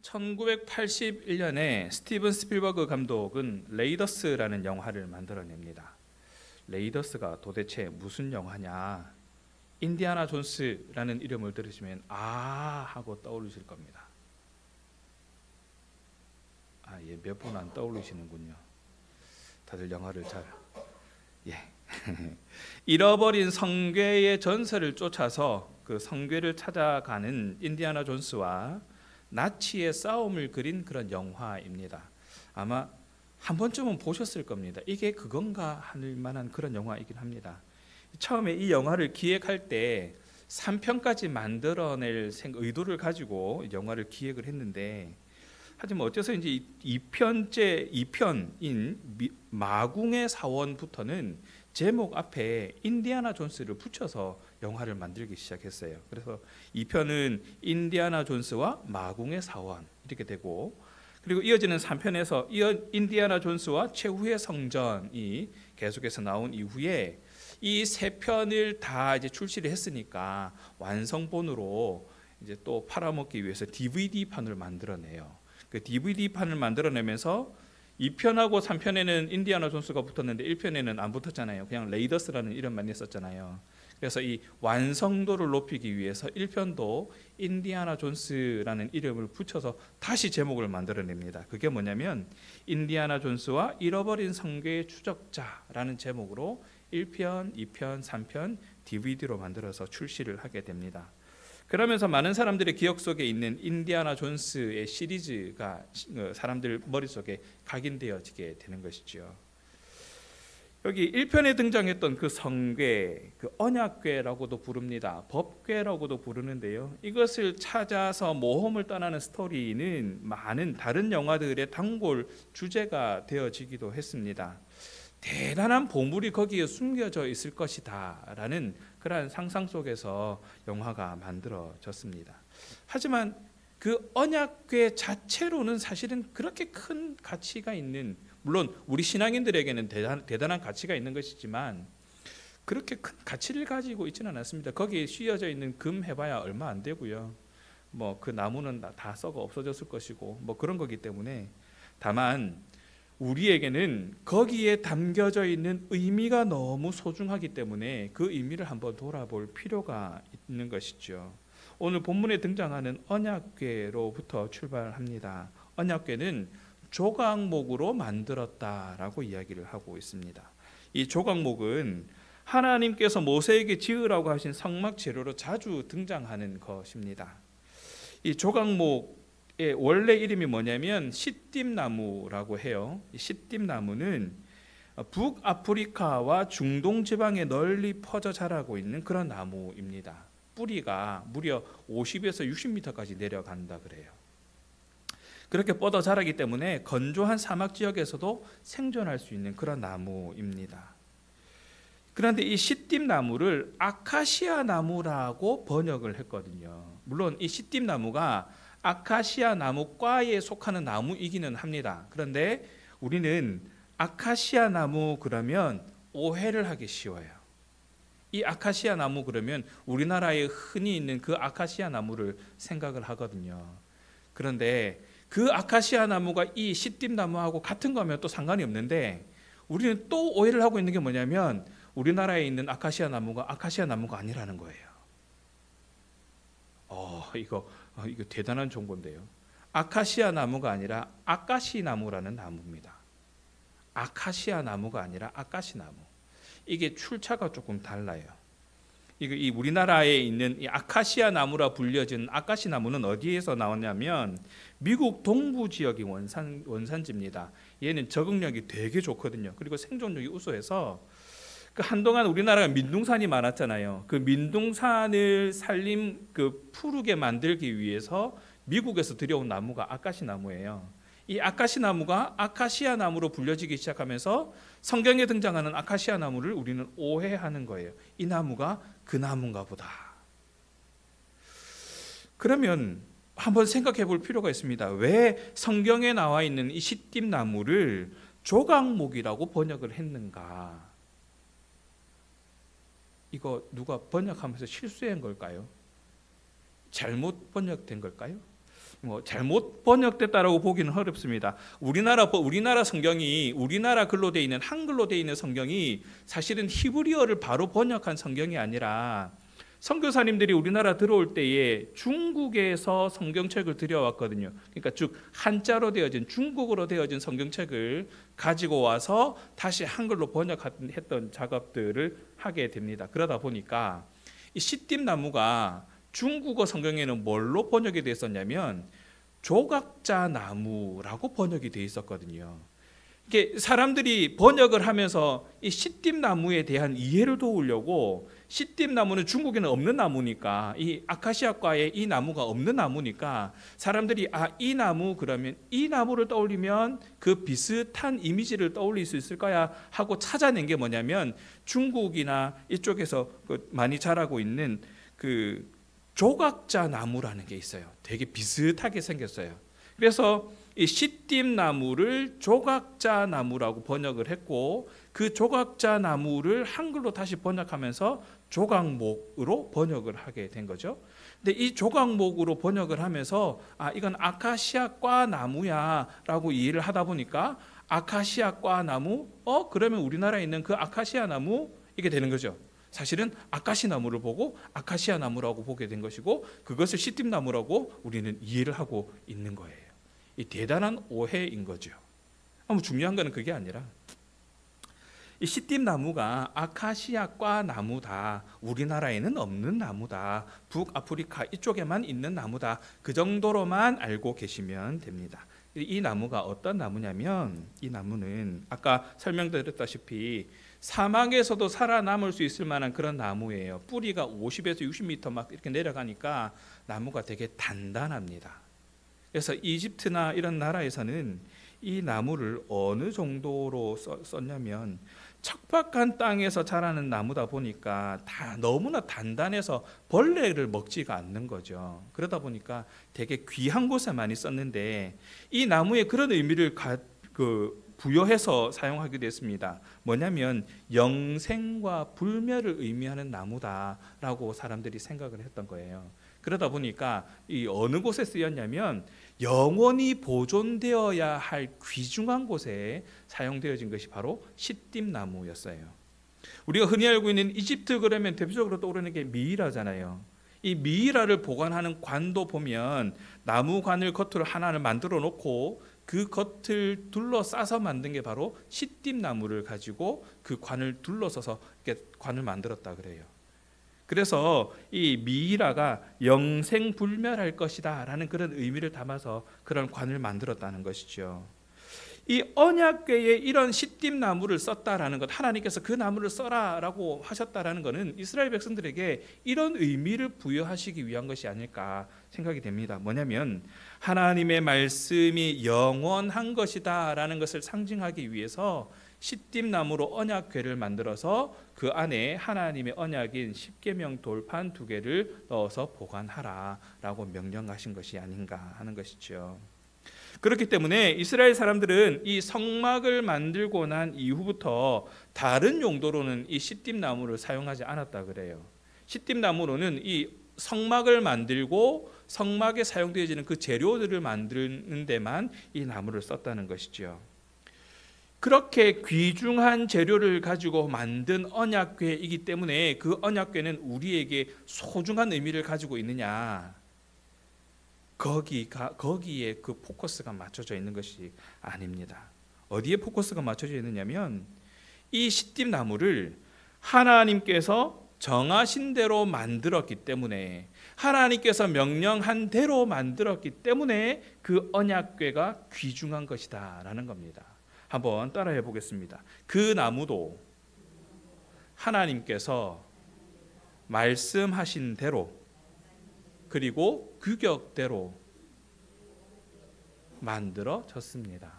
1981년에 스티븐 스필버그 감독은 레이더스라는 영화를 만들어냅니다. 레이더스가 도대체 무슨 영화냐? 인디아나 존스라는 이름을 들으시면 아 하고 떠오르실 겁니다. 예, 몇 분 안 떠오르시는군요. 다들 영화를 잘 잃어버린 성괴의 전설을 쫓아서 그 성괴를 찾아가는 인디아나 존스와 나치의 싸움을 그린 그런 영화입니다. 아마 한 번쯤은 보셨을 겁니다. 이게 그건가 할 만한 그런 영화이긴 합니다. 처음에 이 영화를 기획할 때 3편까지 만들어낼 의도를 가지고 영화를 기획을 했는데, 하지만 어째서 이제 2편인 마궁의 사원부터는 제목 앞에 인디아나 존스를 붙여서 영화를 만들기 시작했어요. 그래서 2편은 인디아나 존스와 마궁의 사원 이렇게 되고, 그리고 이어지는 3편에서 인디아나 존스와 최후의 성전이 계속해서 나온 이후에 이 3편을 다 이제 출시를 했으니까 완성본으로 이제 또 팔아먹기 위해서 DVD판을 만들어내요. 그 DVD판을 만들어내면서 2편하고 3편에는 인디아나 존스가 붙었는데 1편에는 안 붙었잖아요. 그냥 레이더스라는 이름만 냈었잖아요. 그래서 이 완성도를 높이기 위해서 1편도 인디아나 존스라는 이름을 붙여서 다시 제목을 만들어냅니다. 그게 뭐냐면 인디아나 존스와 잃어버린 성괴의 추적자라는 제목으로 1편, 2편, 3편 DVD로 만들어서 출시를 하게 됩니다. 그러면서 많은 사람들의 기억 속에 있는 인디아나 존스의 시리즈가 사람들 머릿속에 각인되어지게 되는 것이죠. 여기 1편에 등장했던 그 성괴, 그 언약궤라고도 부릅니다. 법궤라고도 부르는데요. 이것을 찾아서 모험을 떠나는 스토리는 많은 다른 영화들의 단골 주제가 되어지기도 했습니다. 대단한 보물이 거기에 숨겨져 있을 것이다 라는 그러한 상상 속에서 영화가 만들어졌습니다. 하지만 그 언약궤 자체로는 사실은 그렇게 큰 가치가 있는, 물론 우리 신앙인들에게는 대단한 가치가 있는 것이지만 그렇게 큰 가치를 가지고 있지는 않았습니다. 거기에 씌어져 있는 금 해봐야 얼마 안 되고요. 뭐 그 나무는 다 썩어 없어졌을 것이고 뭐 그런 거기 때문에, 다만 우리에게는 거기에 담겨져 있는 의미가 너무 소중하기 때문에 그 의미를 한번 돌아볼 필요가 있는 것이죠. 오늘 본문에 등장하는 언약궤로부터 출발합니다. 언약궤는 조각목으로 만들었다라고 이야기를 하고 있습니다. 이 조각목은 하나님께서 모세에게 지으라고 하신 성막 재료로 자주 등장하는 것입니다. 이 조각목 원래 이름이 뭐냐면 시띠나무라고 해요. 시띠나무는 북아프리카와 중동 지방에 널리 퍼져 자라고 있는 그런 나무입니다. 뿌리가 무려 50에서 60m까지 내려간다 그래요. 그렇게 뻗어 자라기 때문에 건조한 사막 지역에서도 생존할 수 있는 그런 나무입니다. 그런데 이 시띠나무를 아카시아 나무라고 번역을 했거든요. 물론 이 시띠나무가 아카시아 나무과에 속하는 나무이기는 합니다. 그런데 우리는 아카시아 나무 그러면 오해를 하기 쉬워요. 이 아카시아 나무 그러면 우리나라에 흔히 있는 그 아카시아 나무를 생각을 하거든요. 그런데 그 아카시아 나무가 이 시띠나무하고 같은 거면 또 상관이 없는데, 우리는 또 오해를 하고 있는 게 뭐냐면 우리나라에 있는 아카시아 나무가 아니라는 거예요. 이거 대단한 정보인데요. 아카시아 나무가 아니라 아까시 나무라는 나무입니다. 아카시아 나무가 아니라 아까시 나무. 이게 출처가 조금 달라요. 이 우리나라에 있는 이 아카시아 나무라 불려진 아까시 나무는 어디에서 나왔냐면 미국 동부 지역이 원산지입니다. 얘는 적응력이 되게 좋거든요. 그리고 생존력이 우수해서 한동안 우리나라가 민둥산이 많았잖아요. 그 민둥산을 푸르게 만들기 위해서 미국에서 들여온 나무가 아까시 나무예요. 이 아까시 나무가 아카시아 나무로 불려지기 시작하면서 성경에 등장하는 아카시아 나무를 우리는 오해하는 거예요. 이 나무가 그 나무인가 보다. 그러면 한번 생각해 볼 필요가 있습니다. 왜 성경에 나와 있는 이 시띠나무를 조각목이라고 번역을 했는가? 이거 누가 번역하면서 실수한 걸까요? 잘못 번역된 걸까요? 잘못 번역됐다라고 보기는 어렵습니다. 우리나라 성경이 우리나라 글로 되어 있는 한글로 되어 있는 성경이 사실은 히브리어를 바로 번역한 성경이 아니라 선교사님들이 우리나라 들어올 때에 중국에서 성경책을 들여왔거든요. 그러니까 쭉 한자로 되어진 중국어로 되어진 성경책을 가지고 와서 다시 한글로 번역했던 작업들을 하게 됩니다. 그러다 보니까 이 시띠나무가 중국어 성경에는 뭘로 번역이 되어 있었냐면 조각자 나무라고 번역이 되어 있었거든요. 이게 사람들이 번역을 하면서 이 시띠나무에 대한 이해를 도우려고, 시띠나무는 중국에는 없는 나무니까, 이 아카시아과에 이 나무가 없는 나무니까 사람들이 이 나무, 그러면 이 나무를 떠올리면 그 비슷한 이미지를 떠올릴 수 있을 거야 하고 찾아낸 게 뭐냐면 중국이나 이쪽에서 많이 자라고 있는 그 조각자 나무라는 게 있어요. 되게 비슷하게 생겼어요. 그래서 이 시띠나무를 조각자 나무라고 번역을 했고, 그 조각자 나무를 한글로 다시 번역하면서 조각목으로 번역을 하게 된 거죠. 근데 이 조각목으로 번역을 하면서 이건 아카시아과 나무야라고 이해를 하다 보니까 아카시아과 나무, 그러면 우리나라에 있는 그 아카시아 나무, 이게 되는 거죠. 사실은 아카시 나무를 보고 아카시아 나무라고 보게 된 것이고, 그것을 시띠나무라고 우리는 이해를 하고 있는 거예요. 이 대단한 오해인 거죠. 중요한 거는 그게 아니라 이 시띠나무가 아카시아과 나무다, 우리나라에는 없는 나무다, 북아프리카 이쪽에만 있는 나무다, 그 정도로만 알고 계시면 됩니다. 이 나무가 어떤 나무냐면, 이 나무는 아까 설명드렸다시피 사막에서도 살아남을 수 있을 만한 그런 나무예요. 뿌리가 50에서 60m 막 이렇게 내려가니까 나무가 되게 단단합니다. 그래서 이집트나 이런 나라에서는 이 나무를 어느 정도로 썼냐면, 척박한 땅에서 자라는 나무다 보니까 너무나 단단해서 벌레를 먹지가 않는 거죠. 그러다 보니까 되게 귀한 곳에 많이 썼는데, 이 나무에 그런 의미를 부여해서 사용하기도 했습니다. 뭐냐면 영생과 불멸을 의미하는 나무다라고 사람들이 생각을 했던 거예요. 그러다 보니까 이 어느 곳에 쓰였냐면 영원히 보존되어야 할 귀중한 곳에 사용되어진 것이 바로 시띠나무였어요. 우리가 흔히 알고 있는 이집트 그러면 대표적으로 떠오르는 게 미이라잖아요. 이 미이라를 보관하는 관도 보면 나무관을 겉으로 하나를 만들어 놓고 그 겉을 둘러싸서 만든 게 바로 시띠나무를 가지고 그 관을 둘러서서 이렇게 관을 만들었다 그래요. 그래서 이 미이라가 영생불멸할 것이다 라는 그런 의미를 담아서 그런 관을 만들었다는 것이죠. 이 언약궤에 이런 시띠나무를 썼다라는 것, 하나님께서 그 나무를 써라라고 하셨다라는 것은 이스라엘 백성들에게 이런 의미를 부여하시기 위한 것이 아닐까 생각이 됩니다. 뭐냐면 하나님의 말씀이 영원한 것이다라는 것을 상징하기 위해서 시띠나무로 언약궤를 만들어서 그 안에 하나님의 언약인 십계명 돌판 2개를 넣어서 보관하라라고 명령하신 것이 아닌가 하는 것이죠. 그렇기 때문에 이스라엘 사람들은 이 성막을 만들고 난 이후부터 다른 용도로는 이 시띠나무를 사용하지 않았다 그래요. 시띠나무로는 이 성막을 만들고 성막에 사용되어지는 그 재료들을 만드는 데만 이 나무를 썼다는 것이죠. 그렇게 귀중한 재료를 가지고 만든 언약궤이기 때문에 그 언약궤는 우리에게 소중한 의미를 가지고 있느냐, 거기에 그 포커스가 맞춰져 있는 것이 아닙니다. 어디에 포커스가 맞춰져 있느냐면 이 시띠나무를 하나님께서 정하신 대로 만들었기 때문에, 하나님께서 명령한 대로 만들었기 때문에 그 언약궤가 귀중한 것이다 라는 겁니다. 한번 따라해 보겠습니다. 그 나무도 하나님께서 말씀하신 대로 그리고 규격대로 만들어졌습니다.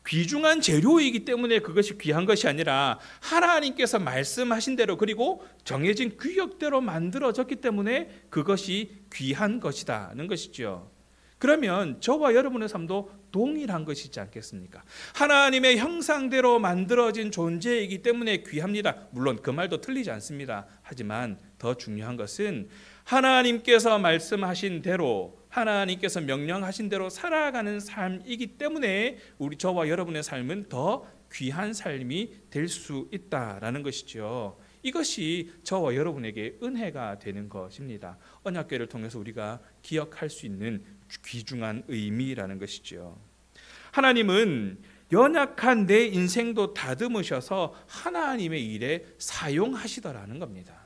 귀중한 재료이기 때문에 그것이 귀한 것이 아니라 하나님께서 말씀하신 대로 그리고 정해진 규격대로 만들어졌기 때문에 그것이 귀한 것이다는 것이죠. 그러면 저와 여러분의 삶도 동일한 것이지 않겠습니까? 하나님의 형상대로 만들어진 존재이기 때문에 귀합니다. 물론 그 말도 틀리지 않습니다. 하지만 더 중요한 것은 하나님께서 말씀하신 대로 하나님께서 명령하신 대로 살아가는 삶이기 때문에 저와 여러분의 삶은 더 귀한 삶이 될 수 있다라는 것이죠. 이것이 저와 여러분에게 은혜가 되는 것입니다. 언약궤를 통해서 우리가 기억할 수 있는 귀중한 의미라는 것이죠. 하나님은 연약한 내 인생도 다듬으셔서 하나님의 일에 사용하시더라는 겁니다.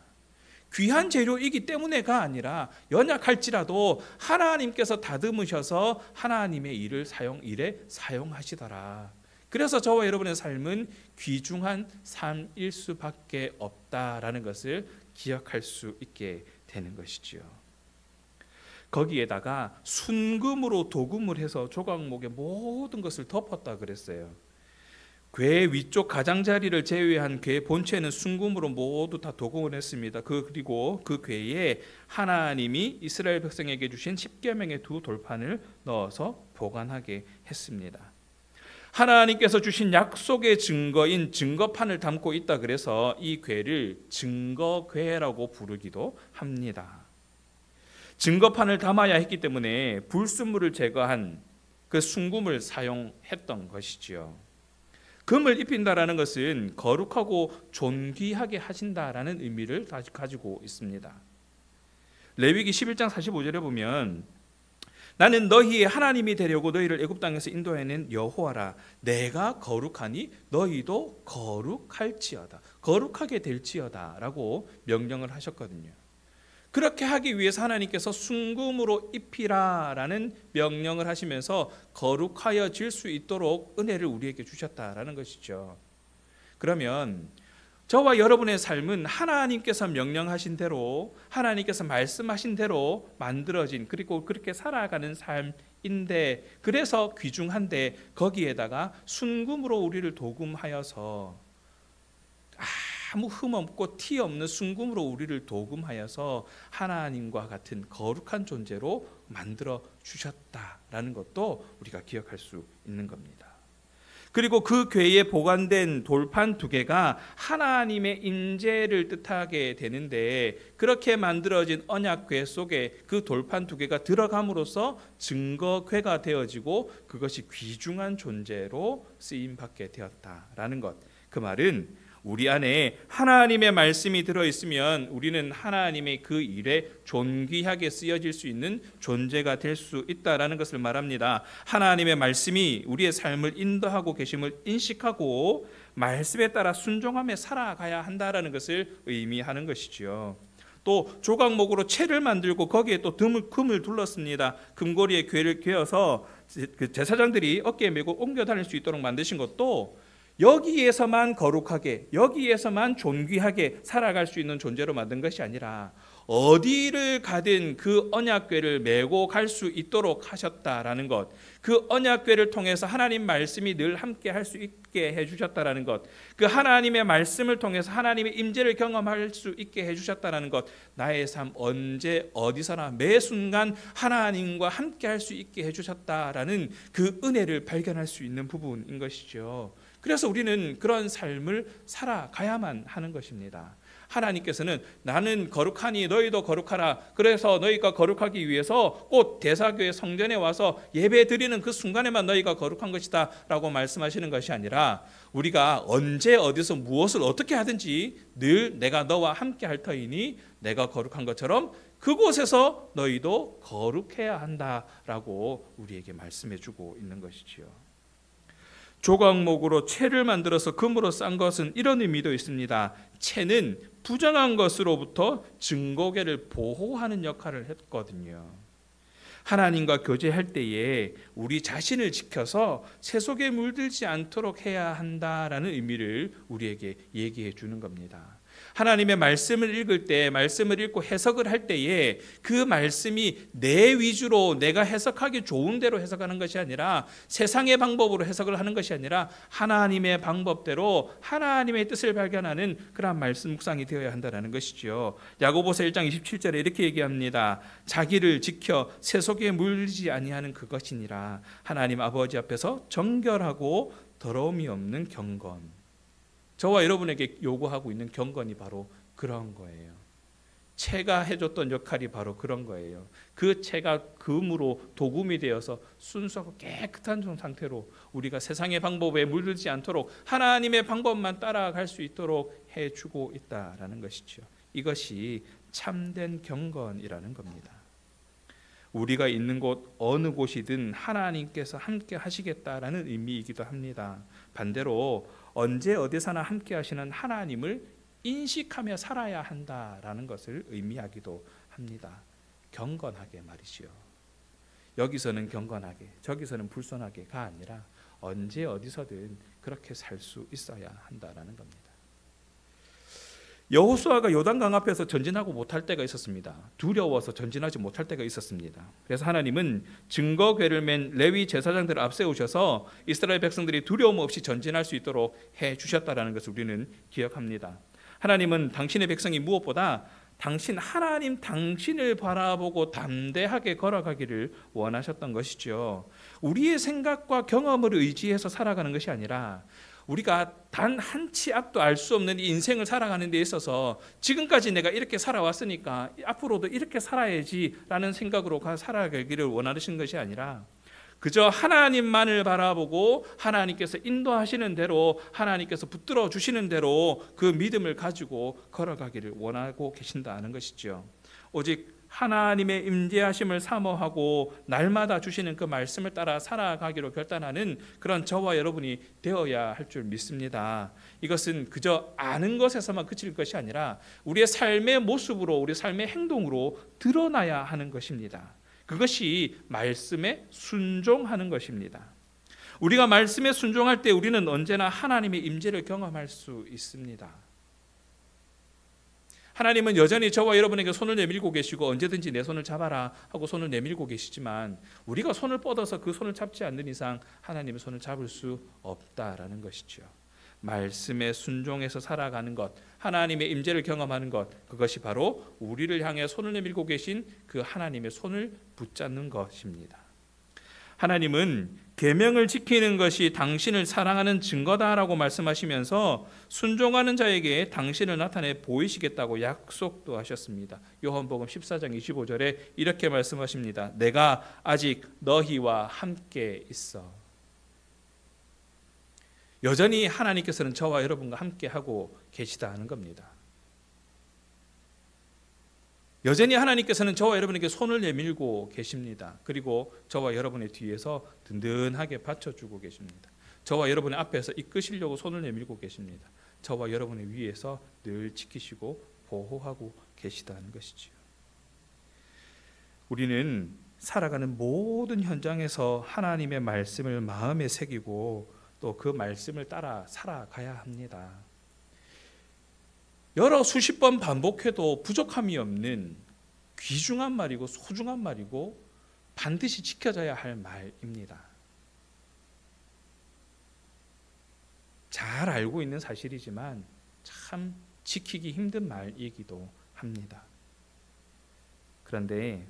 귀한 재료이기 때문에가 아니라 연약할지라도 하나님께서 다듬으셔서 하나님의 일에 사용하시더라. 그래서 저와 여러분의 삶은 귀중한 삶일 수밖에 없다라는 것을 기억할 수 있게 되는 것이지요. 거기에다가 순금으로 도금을 해서 조각목의 모든 것을 덮었다 그랬어요. 궤 위쪽 가장자리를 제외한 궤 본체는 순금으로 모두 다 도금을 했습니다. 그리고 그 궤에 하나님이 이스라엘 백성에게 주신 십계명의 두 돌판을 넣어서 보관하게 했습니다. 하나님께서 주신 약속의 증거인 증거판을 담고 있다 그래서 이 궤를 증거궤라고 부르기도 합니다. 증거판을 담아야 했기 때문에 불순물을 제거한 그 순금을 사용했던 것이지요. 금을 입힌다라는 것은 거룩하고 존귀하게 하신다라는 의미를 가지고 있습니다. 레위기 11장 45절에 보면 나는 너희의 하나님이 되려고 너희를 애굽 땅에서 인도해낸 여호와라. 내가 거룩하니 너희도 거룩할지어다. 거룩하게 될지어다 라고 명령을 하셨거든요. 그렇게 하기 위해서 하나님께서 순금으로 입히라라는 명령을 하시면서 거룩하여질 수 있도록 은혜를 우리에게 주셨다라는 것이죠. 그러면 저와 여러분의 삶은 하나님께서 명령하신 대로, 하나님께서 말씀하신 대로 만들어진, 그리고 그렇게 살아가는 삶인데, 그래서 귀중한데 거기에다가 순금으로 우리를 도금하여서 아무 흠 없고 티 없는 순금으로 우리를 도금하여서 하나님과 같은 거룩한 존재로 만들어 주셨다라는 것도 우리가 기억할 수 있는 겁니다. 그리고 그 궤에 보관된 돌판 두 개가 하나님의 임재를 뜻하게 되는데, 그렇게 만들어진 언약궤 속에 그 돌판 두 개가 들어감으로써 증거궤가 되어지고 그것이 귀중한 존재로 쓰임받게 되었다라는 것. 그 말은 우리 안에 하나님의 말씀이 들어있으면 우리는 하나님의 그 일에 존귀하게 쓰여질 수 있는 존재가 될 수 있다라는 것을 말합니다. 하나님의 말씀이 우리의 삶을 인도하고 계심을 인식하고 말씀에 따라 순종하며 살아가야 한다라는 것을 의미하는 것이지요. 또 조각목으로 채를 만들고 거기에 또 금을 둘렀습니다. 금고리에 궤를 꿰어서 제사장들이 어깨에 메고 옮겨 다닐 수 있도록 만드신 것도 여기에서만 거룩하게, 여기에서만 존귀하게 살아갈 수 있는 존재로 만든 것이 아니라 어디를 가든 그 언약궤를 메고 갈 수 있도록 하셨다라는 것, 그 언약궤를 통해서 하나님 말씀이 늘 함께 할 수 있게 해주셨다라는 것, 그 하나님의 말씀을 통해서 하나님의 임재를 경험할 수 있게 해주셨다라는 것, 나의 삶 언제 어디서나 매 순간 하나님과 함께 할 수 있게 해주셨다라는 그 은혜를 발견할 수 있는 부분인 것이죠. 그래서 우리는 그런 삶을 살아가야만 하는 것입니다. 하나님께서는 나는 거룩하니 너희도 거룩하라. 그래서 너희가 거룩하기 위해서 꼭 대사교회 성전에 와서 예배 드리는 그 순간에만 너희가 거룩한 것이다 라고 말씀하시는 것이 아니라, 우리가 언제 어디서 무엇을 어떻게 하든지 늘 내가 너와 함께 할 터이니 내가 거룩한 것처럼 그곳에서 너희도 거룩해야 한다라고 우리에게 말씀해 주고 있는 것이지요. 조각목으로 채를 만들어서 금으로 싼 것은 이런 의미도 있습니다. 채는 부정한 것으로부터 증거궤를 보호하는 역할을 했거든요. 하나님과 교제할 때에 우리 자신을 지켜서 새 속에 물들지 않도록 해야 한다라는 의미를 우리에게 얘기해 주는 겁니다. 하나님의 말씀을 읽을 때, 말씀을 읽고 해석을 할 때에 그 말씀이 내 위주로 내가 해석하기 좋은 대로 해석하는 것이 아니라, 세상의 방법으로 해석을 하는 것이 아니라 하나님의 방법대로 하나님의 뜻을 발견하는 그런 말씀 묵상이 되어야 한다는 것이죠. 야고보서 1장 27절에 이렇게 얘기합니다. 자기를 지켜 새 속에 물리지 아니하는 그것이니라. 하나님 아버지 앞에서 정결하고 더러움이 없는 경건. 저와 여러분에게 요구하고 있는 경건이 바로 그런 거예요. 채가 해줬던 역할이 바로 그런 거예요. 그 채가 금으로 도금이 되어서 순수하고 깨끗한 상태로 우리가 세상의 방법에 물들지 않도록 하나님의 방법만 따라갈 수 있도록 해주고 있다라는 것이죠. 이것이 참된 경건이라는 겁니다. 우리가 있는 곳 어느 곳이든 하나님께서 함께 하시겠다라는 의미이기도 합니다. 반대로 언제 어디서나 함께 하시는 하나님을 인식하며 살아야 한다라는 것을 의미하기도 합니다. 경건하게 말이지요. 여기서는 경건하게, 저기서는 불손하게가 아니라 언제 어디서든 그렇게 살 수 있어야 한다라는 겁니다. 여호수아가 요단강 앞에서 전진하고 못할 때가 있었습니다. 두려워서 전진하지 못할 때가 있었습니다. 그래서 하나님은 증거궤를 맨 레위 제사장들을 앞세우셔서 이스라엘 백성들이 두려움 없이 전진할 수 있도록 해주셨다는 것을 우리는 기억합니다. 하나님은 당신의 백성이 무엇보다 하나님 당신을 바라보고 담대하게 걸어가기를 원하셨던 것이죠. 우리의 생각과 경험을 의지해서 살아가는 것이 아니라 우리가 단 한 치 앞도 알 수 없는 이 인생을 살아가는 데 있어서 지금까지 내가 이렇게 살아왔으니까 앞으로도 이렇게 살아야지라는 생각으로 살아가기를 원하시는 것이 아니라 그저 하나님만을 바라보고 하나님께서 인도하시는 대로, 하나님께서 붙들어 주시는 대로 그 믿음을 가지고 걸어가기를 원하고 계신다는 것이죠. 오직 하나님의 임재하심을 사모하고 날마다 주시는 그 말씀을 따라 살아가기로 결단하는 그런 저와 여러분이 되어야 할 줄 믿습니다. 이것은 그저 아는 것에서만 그칠 것이 아니라 우리의 삶의 모습으로, 우리 삶의 행동으로 드러나야 하는 것입니다. 그것이 말씀에 순종하는 것입니다. 우리가 말씀에 순종할 때 우리는 언제나 하나님의 임재를 경험할 수 있습니다. 하나님은 여전히 저와 여러분에게 손을 내밀고 계시고 언제든지 내 손을 잡아라 하고 손을 내밀고 계시지만 우리가 손을 뻗어서 그 손을 잡지 않는 이상 하나님의 손을 잡을 수 없다라는 것이죠. 말씀에 순종해서 살아가는 것, 하나님의 임재를 경험하는 것, 그것이 바로 우리를 향해 손을 내밀고 계신 그 하나님의 손을 붙잡는 것입니다. 하나님은 계명을 지키는 것이 당신을 사랑하는 증거다라고 말씀하시면서 순종하는 자에게 당신을 나타내 보이시겠다고 약속도 하셨습니다. 요한복음 14장 25절에 이렇게 말씀하십니다. 내가 아직 너희와 함께 있어. 여전히 하나님께서는 저와 여러분과 함께 하고 계시다는 겁니다. 여전히 하나님께서는 저와 여러분에게 손을 내밀고 계십니다. 그리고 저와 여러분의 뒤에서 든든하게 받쳐주고 계십니다. 저와 여러분의 앞에서 이끄시려고 손을 내밀고 계십니다. 저와 여러분의 위에서 늘 지키시고 보호하고 계시다는 것이지요. 우리는 살아가는 모든 현장에서 하나님의 말씀을 마음에 새기고 또 그 말씀을 따라 살아가야 합니다. 여러 수십 번 반복해도 부족함이 없는 귀중한 말이고 소중한 말이고 반드시 지켜져야 할 말입니다. 잘 알고 있는 사실이지만 참 지키기 힘든 말이기도 합니다. 그런데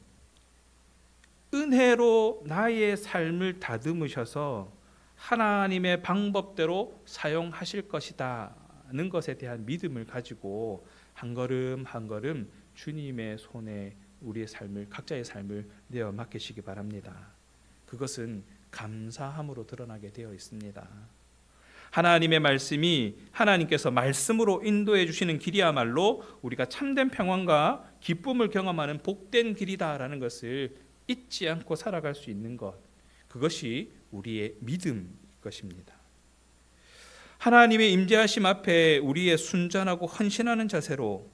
은혜로 나의 삶을 다듬으셔서 하나님의 방법대로 사용하실 것이다는 것에 대한 믿음을 가지고 한 걸음 한 걸음 주님의 손에 우리의 삶을, 각자의 삶을 내어 맡기시기 바랍니다. 그것은 감사함으로 드러나게 되어 있습니다. 하나님의 말씀이 하나님께서 말씀으로 인도해 주시는 길이야말로 우리가 참된 평안과 기쁨을 경험하는 복된 길이다라는 것을 잊지 않고 살아갈 수 있는 것, 그것이 우리의 믿음일 것입니다. 하나님의 임재하심 앞에 우리의 순전하고 헌신하는 자세로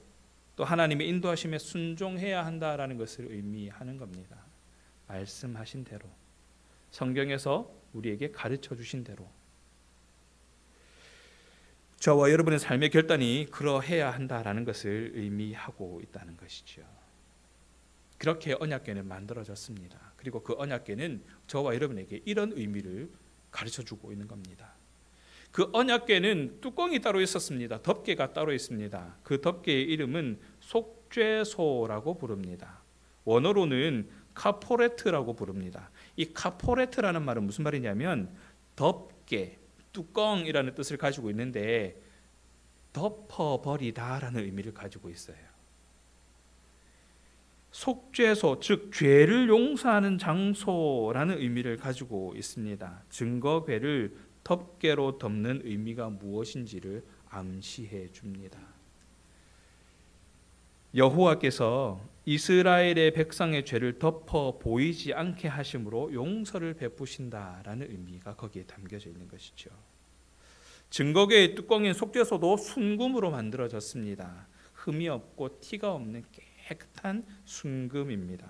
또 하나님의 인도하심에 순종해야 한다라는 것을 의미하는 겁니다. 말씀하신 대로, 성경에서 우리에게 가르쳐 주신 대로 저와 여러분의 삶의 결단이 그러해야 한다라는 것을 의미하고 있다는 것이죠. 그렇게 언약궤는 만들어졌습니다. 그리고 그 언약궤는 저와 여러분에게 이런 의미를 가르쳐주고 있는 겁니다. 그 언약궤는 뚜껑이 따로 있었습니다. 덮개가 따로 있습니다. 그 덮개의 이름은 속죄소라고 부릅니다. 원어로는 카포레트라고 부릅니다. 이 카포레트라는 말은 무슨 말이냐면 덮개, 뚜껑이라는 뜻을 가지고 있는데 덮어버리다라는 의미를 가지고 있어요. 속죄소, 즉 죄를 용서하는 장소라는 의미를 가지고 있습니다. 증거궤를 덮개로 덮는 의미가 무엇인지를 암시해 줍니다. 여호와께서 이스라엘의 백성의 죄를 덮어 보이지 않게 하심으로 용서를 베푸신다라는 의미가 거기에 담겨져 있는 것이죠. 증거궤의 뚜껑인 속죄소도 순금으로 만들어졌습니다. 흠이 없고 티가 없는 깨끗한 순금입니다.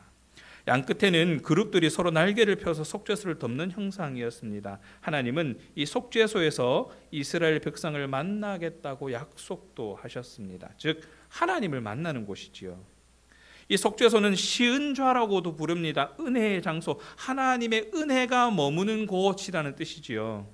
양 끝에는 그룹들이 서로 날개를 펴서 속죄소를 덮는 형상이었습니다. 하나님은 이 속죄소에서 이스라엘 백성을 만나겠다고 약속도 하셨습니다. 즉 하나님을 만나는 곳이지요. 이 속죄소는 시은좌라고도 부릅니다. 은혜의 장소, 하나님의 은혜가 머무는 곳이라는 뜻이지요.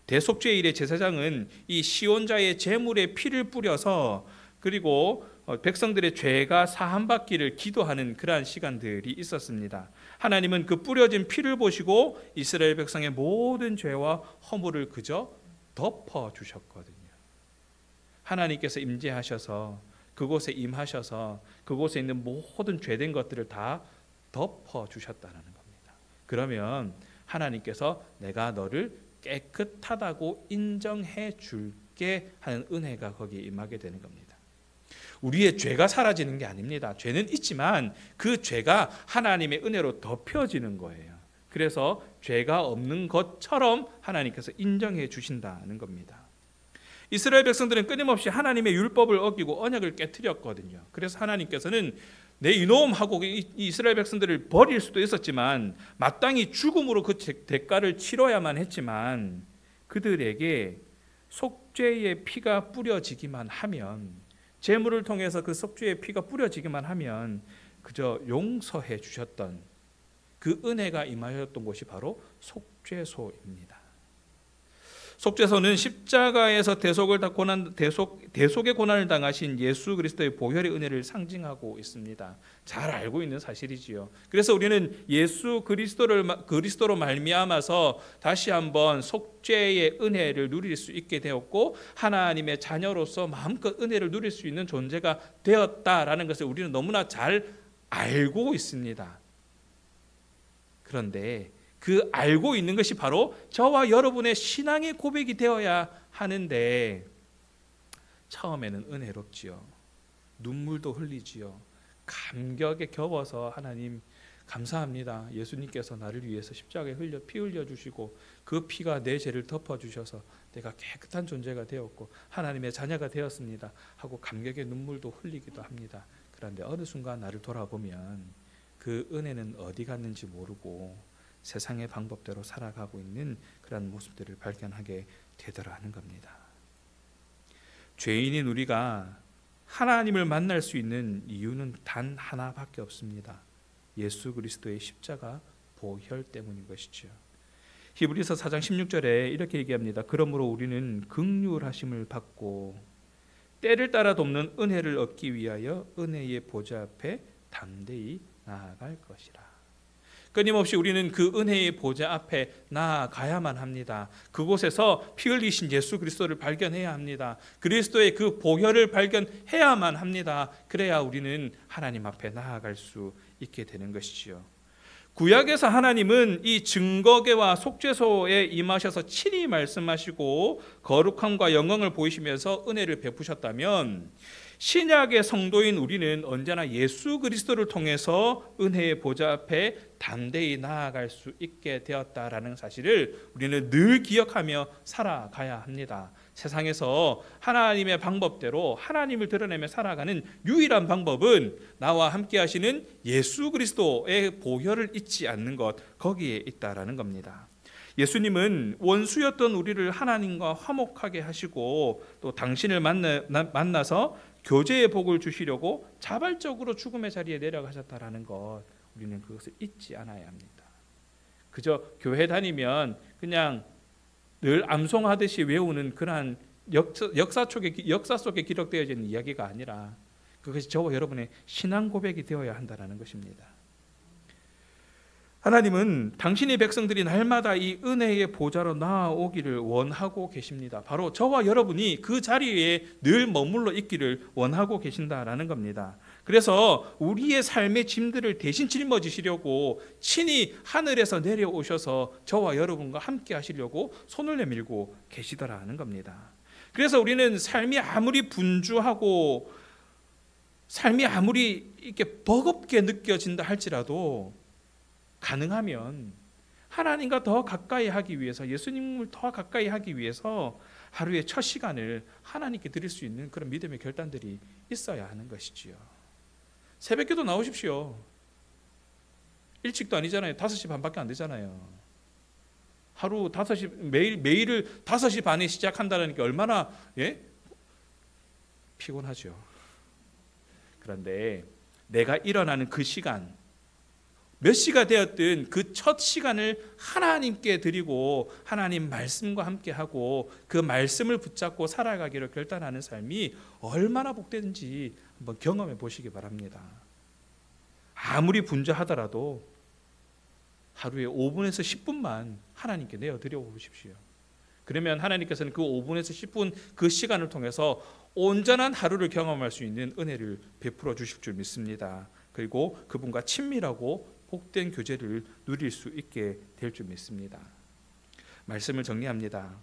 대속죄일의 제사장은 이 시온자의 제물에 피를 뿌려서 그리고 백성들의 죄가 사함받기를 기도하는 그러한 시간들이 있었습니다. 하나님은 그 뿌려진 피를 보시고 이스라엘 백성의 모든 죄와 허물을 그저 덮어주셨거든요. 하나님께서 임재하셔서 그곳에 임하셔서 그곳에 있는 모든 죄된 것들을 다 덮어주셨다는 겁니다. 그러면 하나님께서 내가 너를 깨끗하다고 인정해 줄게 하는 은혜가 거기에 임하게 되는 겁니다. 우리의 죄가 사라지는 게 아닙니다. 죄는 있지만 그 죄가 하나님의 은혜로 덮여지는 거예요. 그래서 죄가 없는 것처럼 하나님께서 인정해 주신다는 겁니다. 이스라엘 백성들은 끊임없이 하나님의 율법을 어기고 언약을 깨트렸거든요. 그래서 하나님께서는 내 이놈하고 이스라엘 백성들을 버릴 수도 있었지만 마땅히 죽음으로 그 대가를 치러야만 했지만 그들에게 속죄의 피가 뿌려지기만 하면, 제물을 통해서 그 속죄의 피가 뿌려지기만 하면 그저 용서해 주셨던 그 은혜가 임하였던 곳이 바로 속죄소입니다. 속죄소는 십자가에서 대속의 고난을 당하신 예수 그리스도의 보혈의 은혜를 상징하고 있습니다. 잘 알고 있는 사실이지요. 그래서 우리는 예수 그리스도로 말미암아서 다시 한번 속죄의 은혜를 누릴 수 있게 되었고 하나님의 자녀로서 마음껏 은혜를 누릴 수 있는 존재가 되었다라는 것을 우리는 너무나 잘 알고 있습니다. 그런데 그 알고 있는 것이 바로 저와 여러분의 신앙의 고백이 되어야 하는데 처음에는 은혜롭지요. 눈물도 흘리지요. 감격에 겹어서 하나님 감사합니다. 예수님께서 나를 위해서 십자가에 피 흘려주시고 그 피가 내 죄를 덮어주셔서 내가 깨끗한 존재가 되었고 하나님의 자녀가 되었습니다 하고 감격의 눈물도 흘리기도 합니다. 그런데 어느 순간 나를 돌아보면 그 은혜는 어디 갔는지 모르고 세상의 방법대로 살아가고 있는 그런 모습들을 발견하게 되더라는 겁니다. 죄인인 우리가 하나님을 만날 수 있는 이유는 단 하나밖에 없습니다. 예수 그리스도의 십자가 보혈 때문인 것이죠. 히브리서 4장 16절에 이렇게 얘기합니다. 그러므로 우리는 긍휼하심을 받고 때를 따라 돕는 은혜를 얻기 위하여 은혜의 보좌 앞에 담대히 나아갈 것이라. 끊임없이 우리는 그 은혜의 보좌 앞에 나아가야만 합니다. 그곳에서 피 흘리신 예수 그리스도를 발견해야 합니다. 그리스도의 그 보혈을 발견해야만 합니다. 그래야 우리는 하나님 앞에 나아갈 수 있게 되는 것이지요. 구약에서 하나님은 이 증거궤와 속죄소에 임하셔서 친히 말씀하시고 거룩함과 영광을 보이시면서 은혜를 베푸셨다면 신약의 성도인 우리는 언제나 예수 그리스도를 통해서 은혜의 보좌 앞에 담대히 나아갈 수 있게 되었다라는 사실을 우리는 늘 기억하며 살아가야 합니다. 세상에서 하나님의 방법대로 하나님을 드러내며 살아가는 유일한 방법은 나와 함께 하시는 예수 그리스도의 보혈을 잊지 않는 것, 거기에 있다라는 겁니다. 예수님은 원수였던 우리를 하나님과 화목하게 하시고 또 당신을 만나서 교제의 복을 주시려고 자발적으로 죽음의 자리에 내려가셨다라는 것, 우리는 그것을 잊지 않아야 합니다. 그저 교회 다니면 그냥 늘 암송하듯이 외우는 그러한 역사 속에 기록되어져 있는 이야기가 아니라 그것이 저와 여러분의 신앙 고백이 되어야 한다는 것입니다. 하나님은 당신의 백성들이 날마다 이 은혜의 보좌로 나아오기를 원하고 계십니다. 바로 저와 여러분이 그 자리에 늘 머물러 있기를 원하고 계신다라는 겁니다. 그래서 우리의 삶의 짐들을 대신 짊어지시려고 친히 하늘에서 내려오셔서 저와 여러분과 함께 하시려고 손을 내밀고 계시더라는 겁니다. 그래서 우리는 삶이 아무리 분주하고 삶이 아무리 이렇게 버겁게 느껴진다 할지라도 가능하면 하나님과 더 가까이 하기 위해서, 예수님을 더 가까이 하기 위해서 하루의 첫 시간을 하나님께 드릴 수 있는 그런 믿음의 결단들이 있어야 하는 것이지요. 새벽기도 나오십시오. 일찍도 아니잖아요. 5시 반밖에 안 되잖아요. 하루 5시, 매일을 5시 반에 시작한다는 게 얼마나 피곤하죠. 그런데 내가 일어나는 그 시간, 몇 시가 되었든 그 첫 시간을 하나님께 드리고 하나님 말씀과 함께 하고 그 말씀을 붙잡고 살아가기로 결단하는 삶이 얼마나 복되는지 한번 경험해 보시기 바랍니다. 아무리 분주하더라도 하루에 5분에서 10분만 하나님께 내어드려 보십시오. 그러면 하나님께서는 그 5분에서 10분 그 시간을 통해서 온전한 하루를 경험할 수 있는 은혜를 베풀어 주실 줄 믿습니다. 그리고 그분과 친밀하고 복된 교제를 누릴 수 있게 될 줄 믿습니다. 말씀을 정리합니다.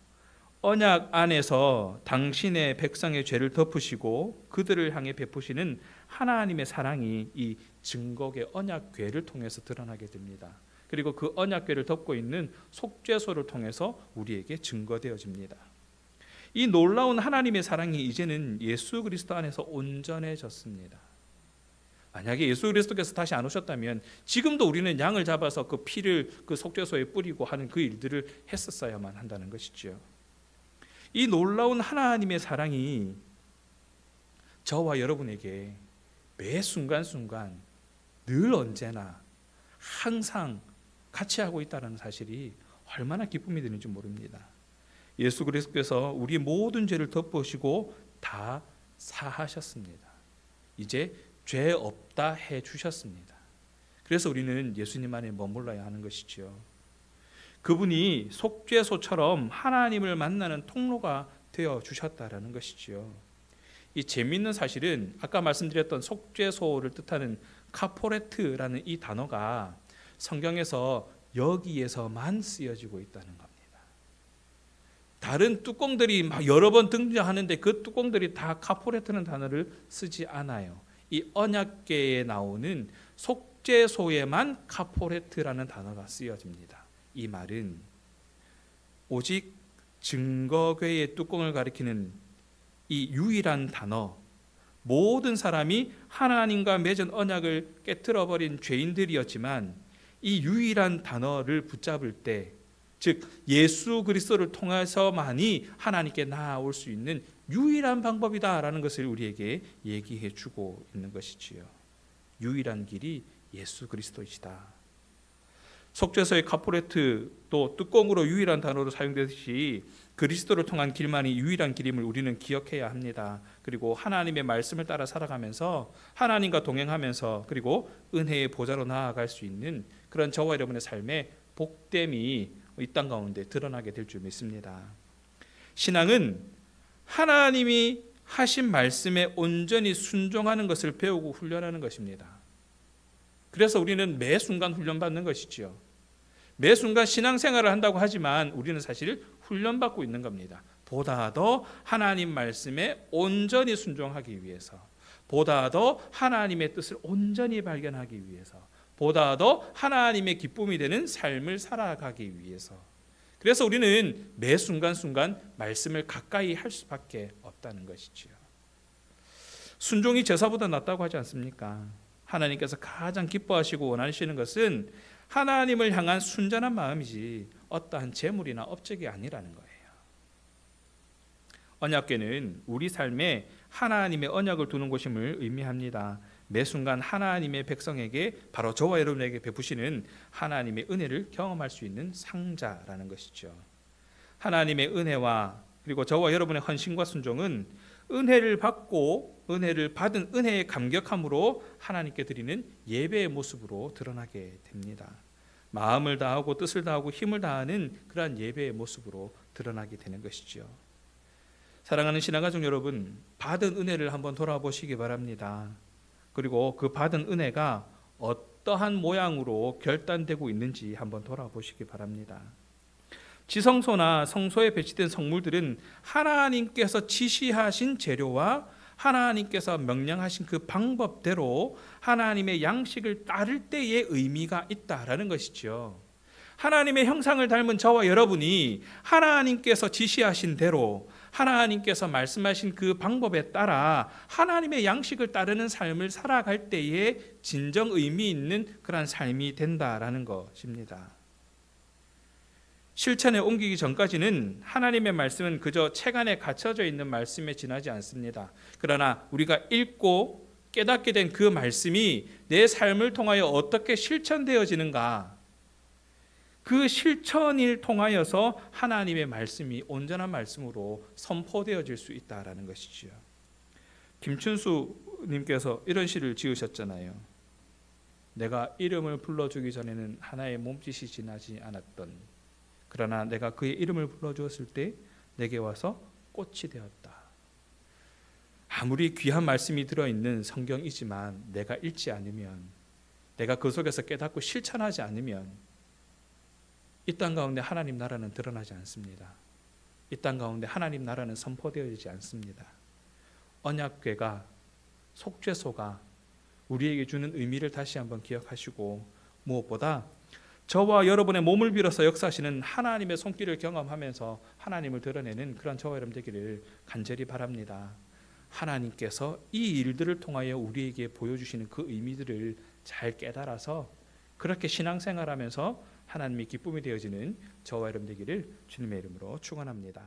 언약 안에서 당신의 백성의 죄를 덮으시고 그들을 향해 베푸시는 하나님의 사랑이 이 증거의 언약궤를 통해서 드러나게 됩니다. 그리고 그 언약궤를 덮고 있는 속죄소를 통해서 우리에게 증거되어집니다. 이 놀라운 하나님의 사랑이 이제는 예수 그리스도 안에서 온전해졌습니다. 만약에 예수 그리스도께서 다시 안 오셨다면 지금도 우리는 양을 잡아서 그 피를 그 속죄소에 뿌리고 하는 그 일들을 했었어야만 한다는 것이죠. 이 놀라운 하나님의 사랑이 저와 여러분에게 매 순간순간 늘 언제나 항상 같이 하고 있다는 사실이 얼마나 기쁨이 되는지 모릅니다. 예수 그리스도께서 우리 모든 죄를 덮으시고 다 사하셨습니다. 이제 죄 없다 해 주셨습니다. 그래서 우리는 예수님 안에 머물러야 하는 것이지요. 그분이 속죄소처럼 하나님을 만나는 통로가 되어 주셨다라는 것이지요. 이 재미있는 사실은 아까 말씀드렸던 속죄소를 뜻하는 카포레트라는 이 단어가 성경에서 여기에서만 쓰여지고 있다는 겁니다. 다른 뚜껑들이 막 여러 번 등장하는데 그 뚜껑들이 다 카포레트라는 단어를 쓰지 않아요. 이 언약궤에 나오는 속죄소에만 카포레트라는 단어가 쓰여집니다. 이 말은 오직 증거궤의 뚜껑을 가리키는 이 유일한 단어, 모든 사람이 하나님과 맺은 언약을 깨트려버린 죄인들이었지만 이 유일한 단어를 붙잡을 때, 즉 예수 그리스도를 통해서만이 하나님께 나아올 수 있는 유일한 방법이다라는 것을 우리에게 얘기해 주고 있는 것이지요. 유일한 길이 예수 그리스도이시다. 속죄소의 카포레트 또 뚜껑으로 유일한 단어로 사용되듯이 그리스도를 통한 길만이 유일한 길임을 우리는 기억해야 합니다. 그리고 하나님의 말씀을 따라 살아가면서 하나님과 동행하면서 그리고 은혜의 보좌로 나아갈 수 있는 그런 저와 여러분의 삶의 복됨이 이 땅 가운데 드러나게 될 줄 믿습니다. 신앙은 하나님이 하신 말씀에 온전히 순종하는 것을 배우고 훈련하는 것입니다. 그래서 우리는 매 순간 훈련받는 것이지요. 매 순간 신앙생활을 한다고 하지만 우리는 사실 훈련받고 있는 겁니다. 보다 더 하나님 말씀에 온전히 순종하기 위해서, 보다 더 하나님의 뜻을 온전히 발견하기 위해서, 보다 더 하나님의 기쁨이 되는 삶을 살아가기 위해서. 그래서 우리는 매 순간순간 말씀을 가까이 할 수밖에 없다는 것이지요. 순종이 제사보다 낫다고 하지 않습니까? 하나님께서 가장 기뻐하시고 원하시는 것은 하나님을 향한 순전한 마음이지 어떠한 재물이나 업적이 아니라는 거예요. 언약궤는 우리 삶에 하나님의 언약을 두는 곳임을 의미합니다. 매 순간 하나님의 백성에게, 바로 저와 여러분에게 베푸시는 하나님의 은혜를 경험할 수 있는 상자라는 것이죠. 하나님의 은혜와 그리고 저와 여러분의 헌신과 순종은 은혜를 받고 은혜를 받은 은혜의 감격함으로 하나님께 드리는 예배의 모습으로 드러나게 됩니다. 마음을 다하고 뜻을 다하고 힘을 다하는 그러한 예배의 모습으로 드러나게 되는 것이죠. 사랑하는 신앙가족 여러분, 받은 은혜를 한번 돌아보시기 바랍니다. 그리고 그 받은 은혜가 어떠한 모양으로 결단되고 있는지 한번 돌아보시기 바랍니다. 지성소나 성소에 배치된 성물들은 하나님께서 지시하신 재료와 하나님께서 명령하신 그 방법대로 하나님의 양식을 따를 때의 의미가 있다라는 것이죠. 하나님의 형상을 닮은 저와 여러분이 하나님께서 지시하신 대로 하나님께서 말씀하신 그 방법에 따라 하나님의 양식을 따르는 삶을 살아갈 때에 진정 의미 있는 그러한 삶이 된다라는 것입니다. 실천에 옮기기 전까지는 하나님의 말씀은 그저 책 안에 갇혀져 있는 말씀에 지나지 않습니다. 그러나 우리가 읽고 깨닫게 된 그 말씀이 내 삶을 통하여 어떻게 실천되어지는가, 그 실천을 통하여서 하나님의 말씀이 온전한 말씀으로 선포되어질 수 있다라는 것이지요. 김춘수 님께서 이런 시를 지으셨잖아요. 내가 이름을 불러주기 전에는 하나의 몸짓이 지나지 않았던, 그러나 내가 그의 이름을 불러주었을 때 내게 와서 꽃이 되었다. 아무리 귀한 말씀이 들어있는 성경이지만 내가 읽지 않으면, 내가 그 속에서 깨닫고 실천하지 않으면 이 땅 가운데 하나님 나라는 드러나지 않습니다. 이 땅 가운데 하나님 나라는 선포되어지지 않습니다. 언약궤가, 속죄소가 우리에게 주는 의미를 다시 한번 기억하시고, 무엇보다 저와 여러분의 몸을 빌어서 역사하시는 하나님의 손길을 경험하면서 하나님을 드러내는 그런 저와 여러분 되기를 간절히 바랍니다. 하나님께서 이 일들을 통하여 우리에게 보여주시는 그 의미들을 잘 깨달아서 그렇게 신앙생활하면서 하나님의 기쁨이 되어지는 저와 여러분 되기를 주님의 이름으로 축원합니다.